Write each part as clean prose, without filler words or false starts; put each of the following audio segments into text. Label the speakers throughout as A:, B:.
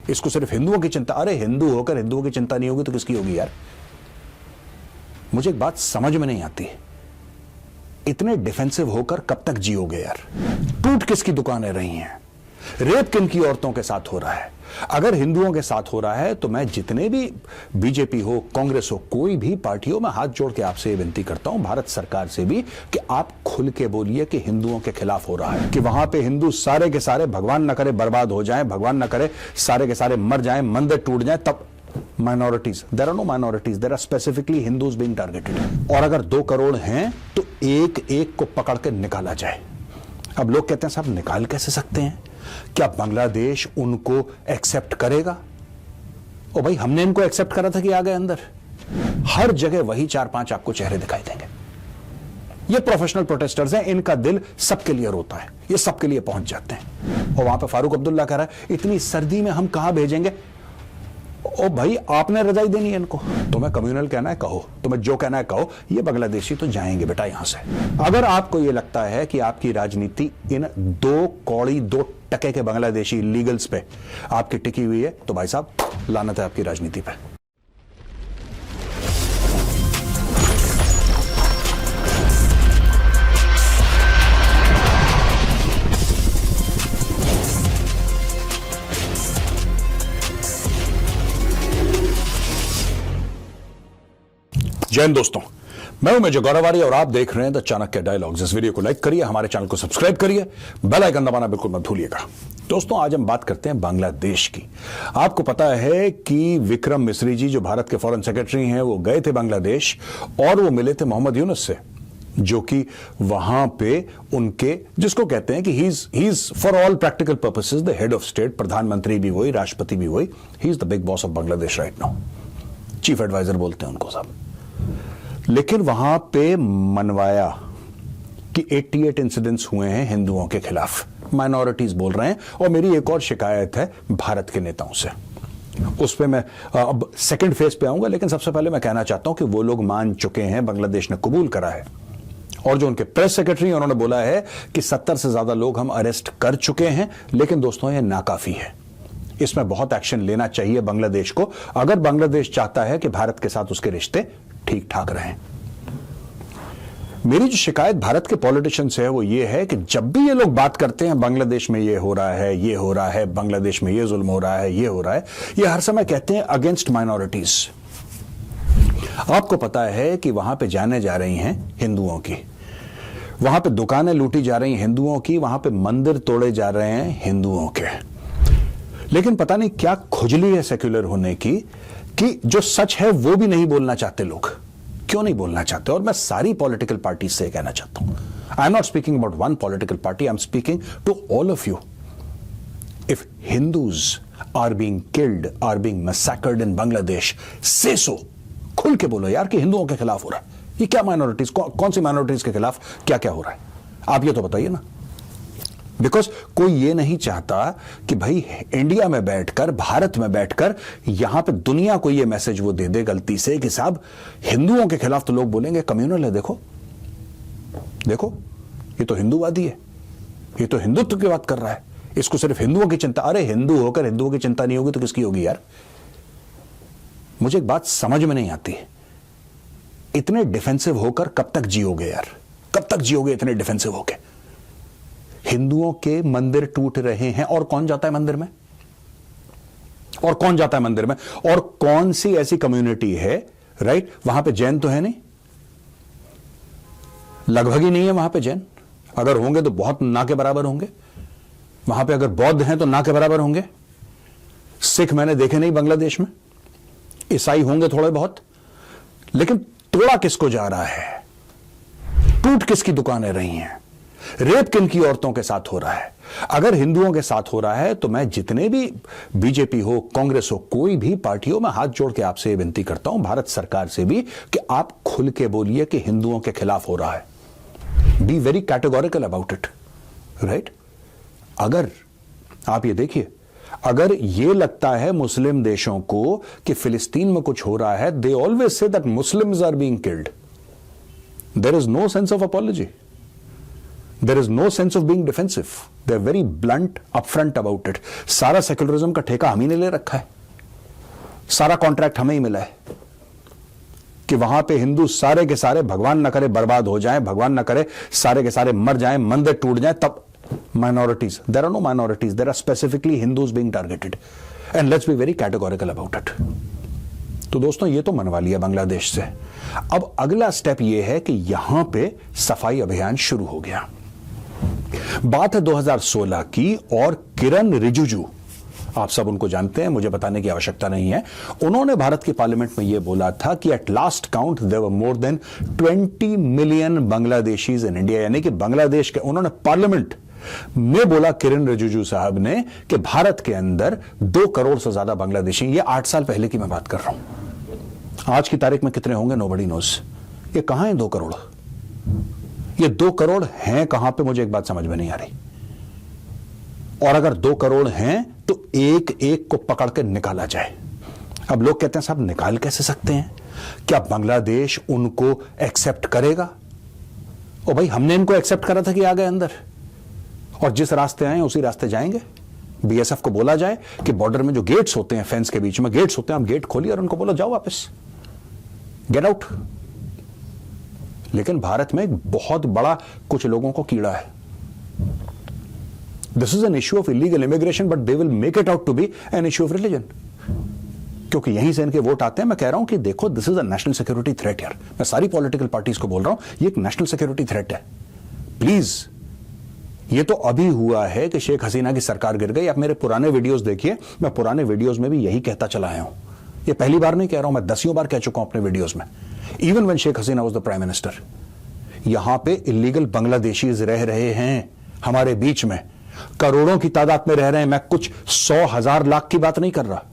A: इसको सिर्फ हिंदुओं की चिंता। अरे हिंदू होकर हिंदुओं की चिंता नहीं होगी तो किसकी होगी यार? मुझे एक बात समझ में नहीं आती, इतने डिफेंसिव होकर कब तक जियोगे यार? टूट किसकी दुकानें रही हैं? रेप किन की औरतों के साथ हो रहा है? अगर हिंदुओं के साथ हो रहा है तो मैं जितने भी बीजेपी हो, कांग्रेस हो, कोई भी पार्टी हो, मैं हाथ जोड़ के आपसे विनती करता हूं, भारत सरकार से भी, कि आप खुल के बोलिए कि हिंदुओं के खिलाफ हो रहा है, कि वहां पे हिंदू सारे के सारे, भगवान ना करे बर्बाद हो जाएं, भगवान ना करे सारे के सारे मर जाएं, मंदिर टूट जाएं, तब minorities, there are no minorities, there are specifically Hindus being targeted. और अगर 2 करोड़ हैं तो एक एक को पकड़ के निकाला जाए। अब लोग कहते हैं साहब निकाल कैसे सकते हैं? क्या बांग्लादेश उनको एक्सेप्ट करेगा? ओ भाई, हमने इनको एक्सेप्ट करा था कि आ गए अंदर। हर जगह वही 4-5 आपको चेहरे दिखाई देंगे। ये प्रोफेशनल प्रोटेस्टर्स हैं, इनका दिल सबके लिए रोता है, ये सबके लिए पहुंच जाते हैं। और वहां पे फारूक अब्दुल्ला कह रहा है इतनी सर्दी में हम कहां भेजेंगे? ओ भाई, आपने रजाई देनी है इनको। तुम्हें कम्युनल कहना है कहो, तुम्हें जो कहना है कहो, ये बांग्लादेशी तो जाएंगे बेटा यहां से। अगर आपको ये लगता है कि आपकी राजनीति इन 2 कौड़ी 2 टके के बांग्लादेशी लीगल्स पे आपकी टिकी हुई है तो भाई साहब लानत है आपकी राजनीति पे। जय हिंद दोस्तों, मैं हूं मेजर गौरवारी और आप देख रहे हैं द चाणक्य डायलॉग्स। इस वीडियो को लाइक करिए, हमारे चैनल को सब्सक्राइब करिए, बेल आइकन दबाना बिल्कुल मत भूलिएगा। दोस्तों, आज हम बात करते हैं बांग्लादेश की। आपको पता है कि विक्रम मिस्री जी, जो भारत के फॉरेन सेक्रेटरी हैं, वो गए थे बांग्लादेश और वो मिले थे मोहम्मद यूनुस से, जो कि वहां पे उनके, जिसको कहते हैं कि he is for all practical purposes the head of state, प्रधानमंत्री भी वही, राष्ट्रपति भी वही, he is the big boss of Bangladesh right now, chief adviser बोलते हैं उनको साहब। लेकिन वहां पे मनवाया कि 88 इंसिडेंट्स हुए हैं हिंदुओं के खिलाफ, माइनॉरिटीज बोल रहे हैं। और मेरी एक और शिकायत है भारत के नेताओं से, उस पे मैं अब सेकंड फेज पे आऊंगा, लेकिन सबसे पहले मैं कहना चाहता हूं कि वो लोग मान चुके हैं, बांग्लादेश ने कबूल करा है, और जो उनके प्रेस सेक्रेटरी उन्होंने बोला है कि 70 से ज्यादा लोग हम अरेस्ट कर चुके हैं। लेकिन दोस्तों, यह नाकाफी है, इसमें बहुत एक्शन लेना चाहिए बांग्लादेश को, अगर बांग्लादेश चाहता है कि भारत के साथ उसके रिश्ते ठीक ठाक रहें। मेरी जो शिकायत भारत के पॉलिटिशियंस से है वो ये है कि जब भी ये लोग बात करते हैं बांग्लादेश में ये हो रहा है, ये हो रहा है, बांग्लादेश में ये जुल्म हो रहा है, ये हो रहा है, ये हर समय कहते हैं अगेंस्ट माइनॉरिटीज। आपको पता है कि वहां पे जाने जा रही हैं हिंदुओं की, वहां पे दुकानें लूटी जा रही हैं हिंदुओं की, वहां पे मंदिर तोड़े जा रहे हैं हिंदुओं के। लेकिन पता नहीं क्या खुजली है सेक्युलर होने की कि जो सच है वो भी नहीं बोलना चाहते लोग। क्यों नहीं बोलना चाहते? और मैं सारी पॉलिटिकल पार्टी से कहना चाहता हूं, I am not speaking about one political party, I am speaking to all of you. If Hindus are being killed, are being massacred in Bangladesh, say so, खुल के बोलो यार कि हिंदुओं के खिलाफ हो रहा है। ये क्या माइनॉरिटीज, कौन सी माइनॉरिटीज के खिलाफ क्या क्या हो रहा है, आप ये तो बताइए ना। बिकॉज कोई ये नहीं चाहता कि भाई इंडिया में बैठकर, भारत में बैठकर, यहां पे दुनिया को ये मैसेज वो दे दे गलती से कि साहब हिंदुओं के खिलाफ तो लोग बोलेंगे कम्युनल है, देखो देखो ये तो हिंदूवादी है, ये तो हिंदुत्व की बात कर रहा है, इसको सिर्फ हिंदुओं की चिंता। अरे हिंदू होकर हिंदुओं की चिंता नहीं होगी तो किसकी होगी यार? मुझे एक बात समझ में नहीं आती, इतने डिफेंसिव होकर कब तक जियोगे यार? कब तक जियोगे इतने डिफेंसिव होकर? हिंदुओं के मंदिर टूट रहे हैं और कौन जाता है मंदिर में? और कौन जाता है मंदिर में? और कौन सी ऐसी कम्युनिटी है, राइट, वहां पे जैन तो है नहीं, लगभग ही नहीं है वहां पे जैन, अगर होंगे तो बहुत ना के बराबर होंगे। वहां पे अगर बौद्ध हैं तो ना के बराबर होंगे। सिख मैंने देखे नहीं बांग्लादेश में, ईसाई होंगे थोड़े बहुत। लेकिन तोड़ा किसको जा रहा है? टूट किसकी दुकानें रही हैं? रेप किन की औरतों के साथ हो रहा है? अगर हिंदुओं के साथ हो रहा है तो मैं जितने भी बीजेपी हो, कांग्रेस हो, कोई भी पार्टी हो, मैं हाथ जोड़ के आपसे विनती करता हूं, भारत सरकार से भी, कि आप खुल के बोलिए कि हिंदुओं के खिलाफ हो रहा है। Be very categorical about it, right. अगर आप ये देखिए, अगर ये लगता है मुस्लिम देशों को कि फिलिस्तीन में कुछ हो रहा है, they always say that Muslims are being killed, there is no sense of apology. There is no sense of being defensive, they are very blunt upfront about it. सारा सेक्युलरिज्म का ठेका हम ही ने ले रखा है, सारा कॉन्ट्रैक्ट हमें ही मिला है कि वहां पे हिंदू सारे के सारे, भगवान ना करे बर्बाद हो जाएं, भगवान ना करे सारे के सारे मर जाएं, मंदिर टूट जाएं, तब minorities, there are no minorities, there are specifically Hindus being targeted, and let's be very categorical about it. तो दोस्तों ये तो मनवा लिया बांग्लादेश से। अब अगला स्टेप ये है कि यहां पे सफाई अभियान शुरू हो गया। बात है 2016 की, और किरण रिजिजू, आप सब उनको जानते हैं, मुझे बताने की आवश्यकता नहीं है, उन्होंने भारत की पार्लियामेंट में यह बोला था कि at last count there were more than 20 million Bangladeshis in India, यानी कि बांग्लादेश के, उन्होंने पार्लियामेंट में बोला, किरण रिजिजू साहब ने, कि भारत के अंदर 2 करोड़ से ज्यादा बांग्लादेशी। ये 8 साल पहले की मैं बात कर रहा हूं। आज की तारीख में कितने होंगे नोबडी नोज। ये कहां है 2 करोड़? ये 2 करोड़ हैं कहां पे, मुझे एक बात समझ में नहीं आ रही। और अगर 2 करोड़ हैं तो एक एक को पकड़ के निकाला जाए। अब लोग कहते हैं साहब निकाल कैसे सकते हैं, क्या बांग्लादेश उनको एक्सेप्ट करेगा? ओ भाई, हमने इनको एक्सेप्ट करा था कि आ गए अंदर, और जिस रास्ते आए उसी रास्ते जाएंगे। बीएसएफ को बोला जाए कि बॉर्डर में जो गेट्स होते हैं, फेंस के बीच में गेट्स होते हैं, हम गेट खोलिए और उनको बोलो जाओ वापस, गेट आउट। लेकिन भारत में एक बहुत बड़ा कुछ लोगों को कीड़ा है। This is an issue of illegal immigration, but they will make it out to be an issue of religion, क्योंकि यहीं से इनके वोट आते हैं। मैं कह रहा हूं कि देखो, this is a national security threat यार। मैं सारी पॉलिटिकल पार्टीज को बोल रहा हूं, ये एक नेशनल सिक्योरिटी थ्रेट है। प्लीज, ये तो अभी हुआ है कि शेख हसीना की सरकार गिर गई। आप मेरे पुराने वीडियोस देखिए, मैं पुराने वीडियोस में भी यही कहता चला आया हूं। ये पहली बार नहीं कह रहा हूं, मैं 10 बार कह चुका हूं अपने वीडियोस में। Even when Sheikh Hasina was the prime minister, यहां पे इलीगल बांग्लादेशीज रह रहे हैं हमारे बीच में, करोड़ों की तादाद में रह रहे हैं। मैं कुछ 100, 1000, लाख की बात नहीं कर रहा।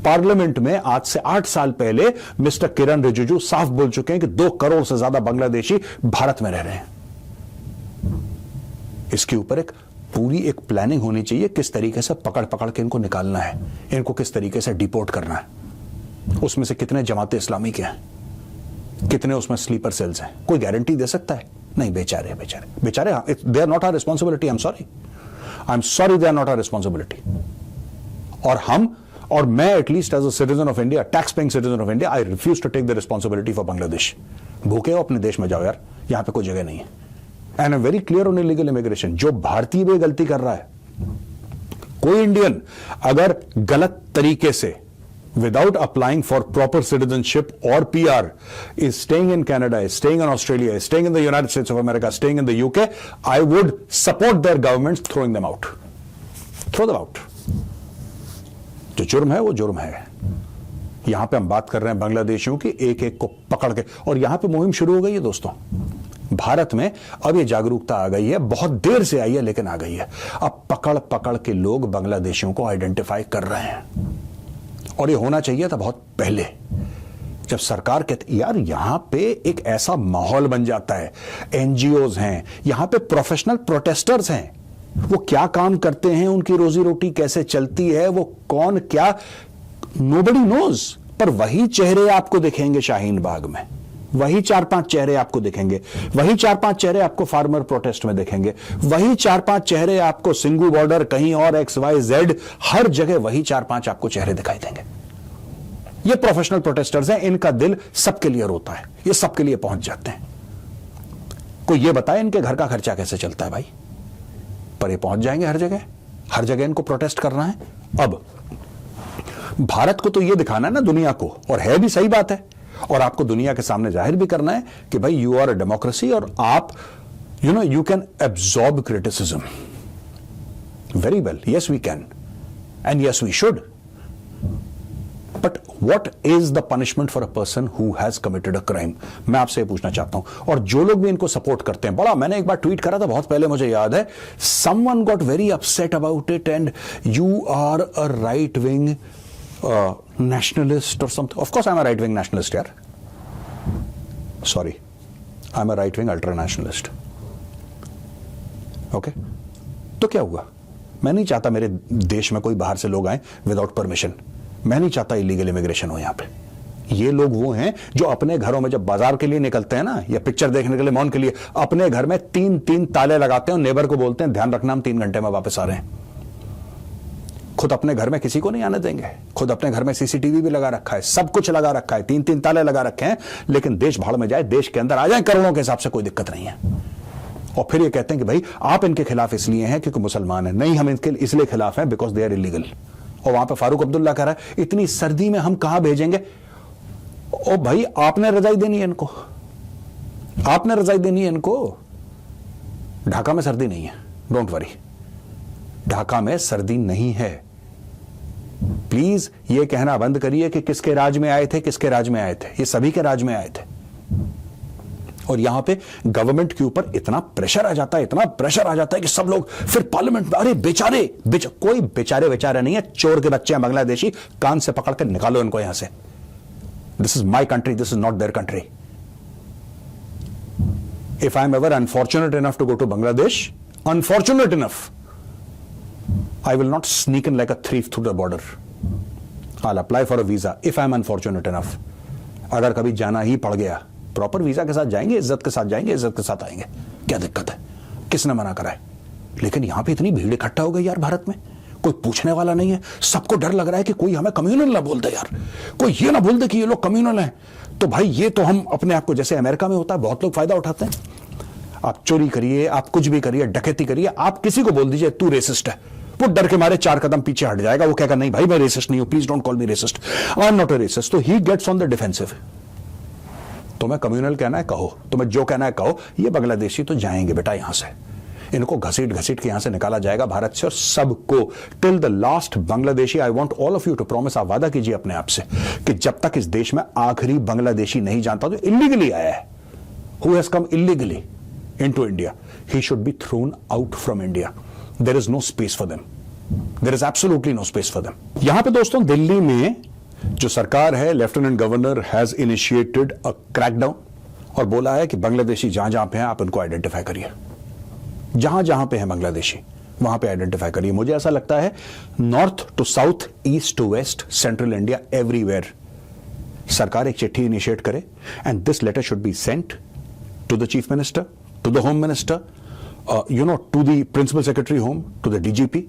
A: पार्लियामेंट में आज से 8 साल पहले मिस्टर किरण रिजिजू साफ बोल चुके हैं कि 2 करोड़ से ज्यादा बांग्लादेशी भारत में रह रहे हैं। इसके ऊपर एक पूरी एक प्लानिंग होनी चाहिए, किस तरीके से पकड़ पकड़ के इनको निकालना है, इनको किस तरीके से डिपोर्ट करना है। उसमें से कितने जमात इस्लामी के हैं, कितने उसमें स्लीपर सेल्स हैं, कोई गारंटी दे सकता है? नहीं। बेचारे बेचारे बेचारे, they are not our responsibility. I am sorry, they are not our responsibility. और मैं at least as a citizen of India, tax paying citizen of India, I refuse to take the responsibility for Bangladesh. भूखे हो अपने देश में जाओ यार, यहां पे कोई जगह नहीं है। And I am very clear on illegal immigration. जो भारतीय भी गलती कर रहा है, कोई इंडियन अगर गलत तरीके से without applying for proper citizenship or PR is staying in Canada, is staying in Australia, is staying in the United States of America, staying in the UK, I would support their governments throwing them out. Throw them out. जो जुर्म है वो जुर्म है। यहां पे हम बात कर रहे हैं बांग्लादेशियों की, एक एक को पकड़ के, और यहां पे मुहिम शुरू हो गई है दोस्तों। भारत में अब ये जागरूकता आ गई है, बहुत देर से आई है लेकिन आ गई है। अब पकड़ पकड़ के लोग बांग्लादेशियों को आइडेंटिफाई कर रहे हैं, और ये होना चाहिए था बहुत पहले, जब सरकार कहती यार यहां पे एक ऐसा माहौल बन जाता है। एनजीओज हैं यहां पे, प्रोफेशनल प्रोटेस्टर्स हैं, वो क्या काम करते हैं, उनकी रोजी रोटी कैसे चलती है, वो कौन क्या, नोबडी नोज। पर वही चेहरे आपको दिखेंगे शाहीन बाग में, वही 4-5 चेहरे आपको दिखेंगे, वही 4-5 चेहरे आपको फार्मर प्रोटेस्ट में दिखेंगे, वही 4-5 चेहरे आपको सिंगू बॉर्डर, कहीं और XYZ, हर जगह वही 4-5 आपको चेहरे दिखाई देंगे। ये प्रोफेशनल प्रोटेस्टर्स हैं, इनका दिल सबके लिए रोता है, ये सबके लिए पहुंच जाते हैं। कोई ये बताए इनके घर का खर्चा कैसे चलता है भाई, पर ये पहुंच जाएंगे हर जगह, हर जगह इनको प्रोटेस्ट करना है। अब भारत को तो ये दिखाना है ना दुनिया को, और है भी सही बात है, और आपको दुनिया के सामने जाहिर भी करना है कि भाई यू आर अ डेमोक्रेसी, और आप you can absorb criticism very well. Yes we can, and yes we should, but what is the punishment for a person who has committed a crime? मैं आपसे पूछना चाहता हूं। और जो लोग भी इनको सपोर्ट करते हैं, बड़ा, मैंने एक बार ट्वीट करा था बहुत पहले, मुझे याद है, someone got very upset about it, and you are a right wing nationalist or something. Of course I'm a right wing nationalist yaar. Sorry, I'm a right wing ultra nationalist. Okay? तो क्या हुआ? मैं नहीं चाहता मेरे देश में कोई बाहर से लोग आए विदाउट परमिशन। मैं नहीं चाहता इलीगल इमिग्रेशन हो यहां पे। ये लोग वो हैं जो अपने घरों में जब बाजार के लिए निकलते हैं ना, या पिक्चर देखने के लिए, मॉल के लिए, अपने घर में 3-3 ताले लगाते हैं और नेबर को बोलते हैं ध्यान रखना हम 3 घंटे में वापस आ रहे हैं। खुद अपने घर में किसी को नहीं आने देंगे, खुद अपने घर में सीसीटीवी भी लगा रखा है, सब कुछ लगा रखा है, 3-3 ताले लगा रखे हैं, लेकिन देश भाड़ में जाए, देश के अंदर आ जाए करोड़ों के हिसाब से, कोई दिक्कत नहीं है। और फिर ये कहते हैं कि भाई आप इनके खिलाफ इसलिए हैं क्योंकि मुसलमान हैं। नहीं, हम इनके इसलिए खिलाफ हैं बिकॉज दे आर इलीगल। और वहां पर फारूक अब्दुल्ला कह रहा है इतनी सर्दी में हम कहां भेजेंगे। ओ भाई, आपने रजाई देनी है इनको, आपने रजाई देनी है इनको। ढाका में सर्दी नहीं है, डोंट वरी, ढाका में सर्दी नहीं है। प्लीज ये कहना बंद करिए कि किसके राज में आए थे, किसके राज में आए थे, ये सभी के राज में आए थे। और यहां पे गवर्नमेंट के ऊपर इतना प्रेशर आ जाता है, इतना प्रेशर आ जाता है कि सब लोग फिर पार्लियामेंट में, अरे बेचारे कोई बेचारे बेचारे नहीं है, चोर के बच्चे हैं बांग्लादेशी, कान से पकड़ कर निकालो इनको यहां से। This is my country, this is not their country. If I am ever unfortunate enough to go to Bangladesh, unfortunate enough, I will not sneak in like a thief through the border. I'll apply for a visa if I'm unfortunate enough. अगर कभी जाना ही पड़ गया, proper visa के साथ जाएंगे, इज्जत के साथ जाएंगे, इज्जत के साथ आएंगे, क्या दिक्कत है, किसने मना करा है। लेकिन यहां पे इतनी भीड़ इकट्ठा हो गई यार भारत में, कोई पूछने वाला नहीं है, सबको डर लग रहा है कि कोई हमें कम्युनल ना बोल दे यार, कोई ये ना बोल दे कि ये लोग कम्युनल हैं। तो भाई ये तो हम अपने आप को, जैसे अमेरिका में होता है, बहुत लोग फायदा उठाते हैं। आप चोरी करिए, आप कुछ भी करिए, डकैती करिए, आप किसी को बोल दीजिए तू रेसिस्ट है, वो डर के मारे 4 कदम पीछे हट जाएगा, वो कहेगा नहीं भाई मैं रेसिस्ट नहीं हूं, please don't call me racist, I am not a racist. तो he gets on the defensive. तुम्हें कम्युनल कहना है कहो, तुम्हें जो कहना है कहो, ये बांग्लादेशी तो जाएंगे बेटा यहां से, इनको घसीट घसीट के यहां से निकाला जाएगा भारत से, और सबको till the last Bangladeshi. I want all of you to promise, आप वादा कीजिए अपने आप से कि जब तक इस देश में आखिरी बांग्लादेशी नहीं जानता जो इलीगली आया है, who has come illegally into India, he should be thrown out from India. There is no space for them. There is absolutely no space for them. यहां पे दोस्तों दिल्ली में जो सरकार है, lieutenant governor has initiated a crackdown और बोला है कि बांग्लादेशी जहां जहां पे हैं आप इनको आइडेंटिफाई करिए, जहां जहां पे हैं बांग्लादेशी वहां पे आइडेंटिफाई करिए। मुझे ऐसा लगता है north to south, east to west, central India, everywhere सरकार एक चिट्ठी इनिशिएट करे and this letter should be sent to the chief minister, to the home minister, to the principal secretary home, to the DGP,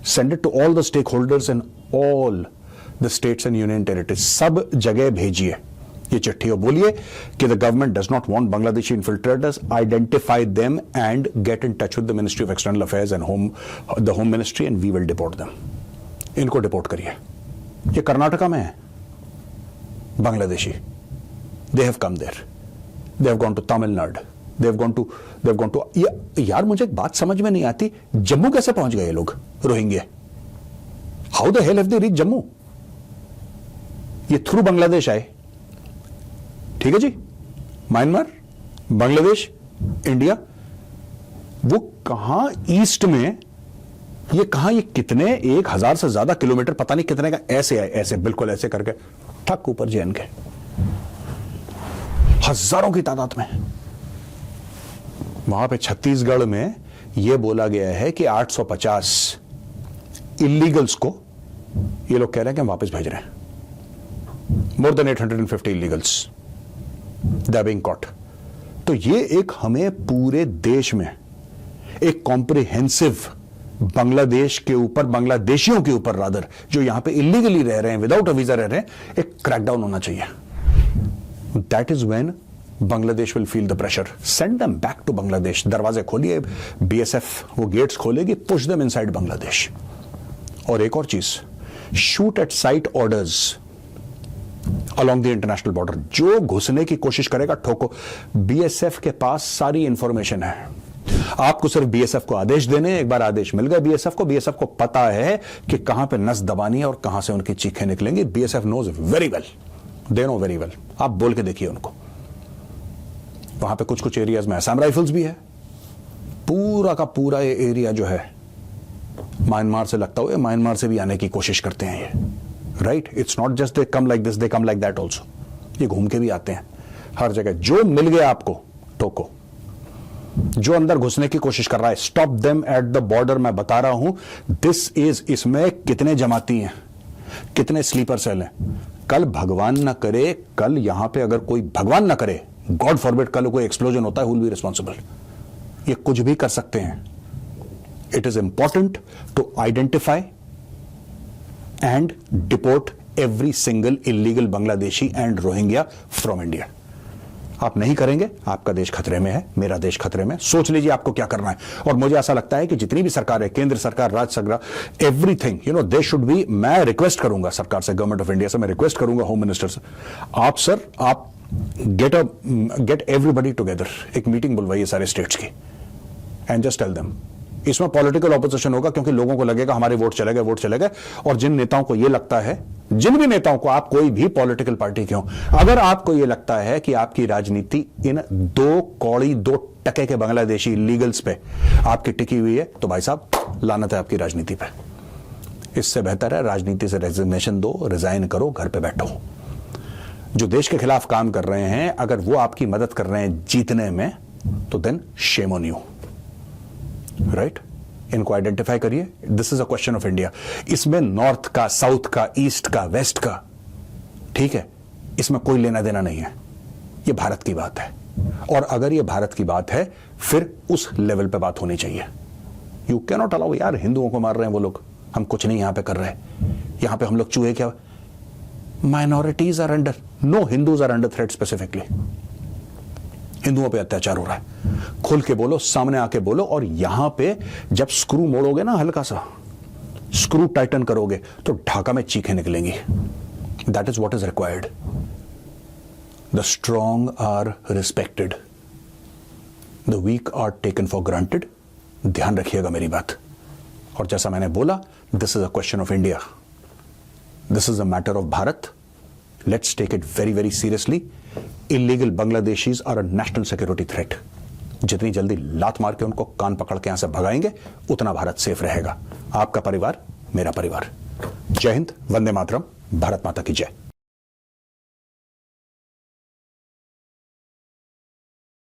A: send it to all the stakeholders in all the states and union territories. सब जगह भेजिए ये चिट्ठी और बोलिए कि the government does not want Bangladeshi infiltrators, identify them and get in touch with the Ministry of External Affairs and the Home Ministry and we will deport them. इनको deport करिए। ये कर्नाटका में है Bangladeshi, they have come there, they have gone to Tamil Nadu, they've gone to यार मुझे एक बात समझ में नहीं आती, जम्मू कैसे पहुंच गए ये लोग, Rohingya, how the hell have they reach Jammu. ये थ्रू बांग्लादेश आए, ठीक है जी, म्यांमार, बांग्लादेश, इंडिया, वो कहां ईस्ट में, ये कहां, ये कितने 1000 से ज्यादा किलोमीटर, पता नहीं कितने का, ऐसे आए, ऐसे बिल्कुल ऐसे करके ठक ऊपर जैन के, हजारों की तादाद में। वहां पे छत्तीसगढ़ में यह बोला गया है कि 850 इलीगल्स को ये लोग कह रहे हैं कि हम वापस भेज रहे हैं। More than 850 illegals they are being caught. तो ये एक हमें पूरे देश में एक कॉम्प्रिहेंसिव बांग्लादेश के ऊपर, बांग्लादेशियों के ऊपर रादर, जो यहां पे इलीगली रह रहे हैं, विदाउट अ वीजा रह रहे हैं, एक क्रैकडाउन होना चाहिए। That is when Bangladesh will feel the pressure, send them back to Bangladesh. दरवाजे खोलिए, बीएसएफ वो गेट्स खोलेगी, पुश देम इनसाइड बांग्लादेश। और एक और चीज, shoot at site orders along the international border, जो घुसने की कोशिश करेगा ठोको। बीएसएफ के पास सारी इंफॉर्मेशन है, आपको सिर्फ बीएसएफ को आदेश देने, एक बार आदेश मिल गए बीएसएफ को पता है कि कहां पे नस दबानी है और कहां से उनकी चीखें निकलेंगी। BSF knows very well, they know very well. आप बोल के देखिए उनको। वहां पे कुछ एरियाज में असम राइफल्स भी है, पूरा का पूरा ये एरिया जो है म्यांमार से लगता हुआ, म्यांमार से भी आने की कोशिश करते हैं ये, right. It's not just they come like this, they come like that also, ये घूम के भी आते हैं हर जगह। जो मिल गया आपको टोको, जो अंदर घुसने की कोशिश कर रहा है, stop them at the border. मैं बता रहा हूं दिस इज, इसमें कितने जमाती हैं, कितने स्लीपर सेल हैं, कल भगवान ना करे, कल यहां पे अगर कोई भगवान ना करे, गॉड फॉरबिड, कल कोई एक्सप्लोजन होता है, हु विल बी रिस्पॉन्सिबल? ये कुछ भी कर सकते हैं. It is important to identify and deport every single illegal Bangladeshi and Rohingya from India. आप नहीं करेंगे, आपका देश खतरे में है, मेरा देश खतरे में. सोच लीजिए आपको क्या करना है. और मुझे ऐसा लगता है कि जितनी भी सरकार है, केंद्र सरकार, राज्य सरकार, एवरीथिंग, दे शुड बी. मैं रिक्वेस्ट करूंगा सरकार से, गवर्नमेंट ऑफ इंडिया से, मैं रिक्वेस्ट करूंगा होम मिनिस्टर से, आप गेट एवरीबडी टुगेदर, एक मीटिंग बुलवाइए सारे स्टेट्स की, एंड जस्ट टेल देम. इसमें पॉलिटिकल ऑपोजिशन होगा, क्योंकि लोगों को लगेगा हमारे वोट चले गए. और जिन नेताओं को यह लगता है, जिन भी नेताओं को, आप कोई भी पॉलिटिकल पार्टी के हो, अगर आपको यह लगता है कि आपकी राजनीति इन 2 टके के बांग्लादेशी लीगल्स पे आपकी टिकी हुई है, तो भाई साहब लानत है आपकी राजनीति पे. इससे बेहतर है राजनीति से रेजिग्नेशन दो, रिजाइन करो, घर पे बैठो. जो देश के खिलाफ काम कर रहे हैं, अगर वो आपकी मदद कर रहे हैं जीतने में, तो then shame on you. Right? इनको आइडेंटिफाई करिए. This is a question of India. इसमें नॉर्थ का, साउथ का, ईस्ट का, वेस्ट का, ठीक है, इसमें कोई लेना देना नहीं है. यह भारत की बात है. और अगर यह भारत की बात है, फिर उस लेवल पे बात होनी चाहिए. यू कैन नॉट अलाउ, यार हिंदुओं को मार रहे हैं वो लोग, हम कुछ नहीं यहां पे कर रहे. यहां पे हम लोग चूहे क्या, minorities are under, no Hindus are under threat specifically. हिंदुओं पे अत्याचार हो रहा है. खुल के बोलो, सामने आके बोलो. और यहां पे जब स्क्रू मोड़ोगे ना, हल्का सा स्क्रू टाइटन करोगे, तो ढाका में चीखें निकलेंगी. That is what is required. The strong are respected, the weak are taken for granted. ध्यान रखिएगा मेरी बात. और जैसा मैंने बोला, this is a question of India, this is a matter of Bharat. Let's take it very very seriously. Illegal Bangladeshis are a national security threat. जितनी जल्दी लात मार के उनको कान पकड़ के यहां से भगाएंगे, उतना भारत सेफ रहेगा. आपका परिवार, मेरा परिवार. जय हिंद, वंदे मातरम, भारत माता की जय.